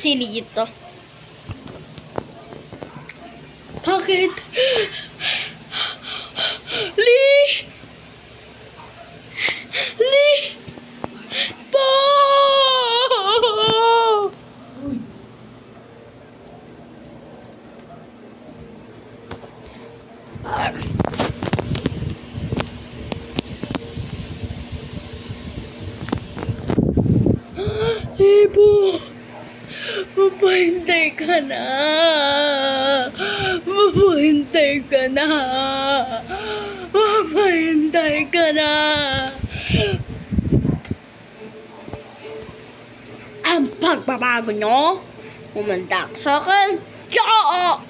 Silito. Bakit? Lee! Po! Libo! Mapahintay ka na! Mapahintay ka na! Mapahintay ka na! Ang pagbabago nyo? Umanda ka sa akin? Tsaka!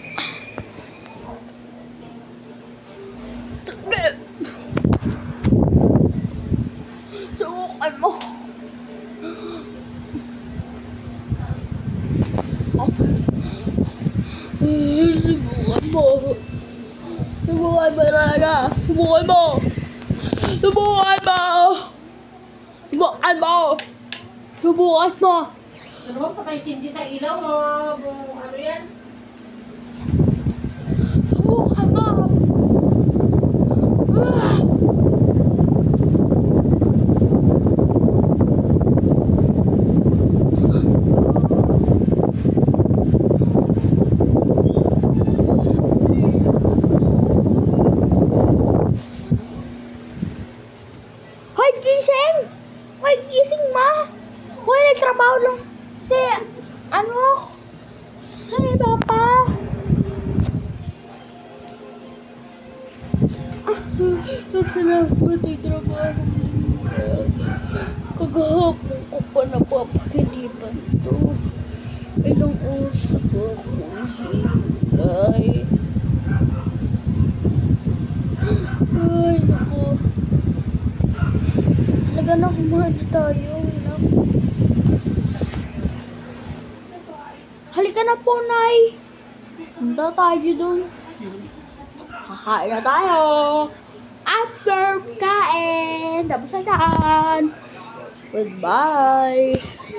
Subukan mo! Subukan mo! Subukan mo talaga! Subukan mo! Subukan mo! Subukan mo! Subukan mo! Ano ba patay Cindy sa ilaw o ano yan? Subukan mo! Hoy, gising! Hoy, gising ma! Hoy, nagtrabaho lang si, si Papa. Salamat ay trabaho. Kagahapon ko pa napapakilipan to. Ilang oras ako nahihintay. Ay, naku. Talaga na kumain na tayo. Halika na po, Nay. Punta tayo dun. Kakain na tayo. After kain, tapos na daan. Goodbye.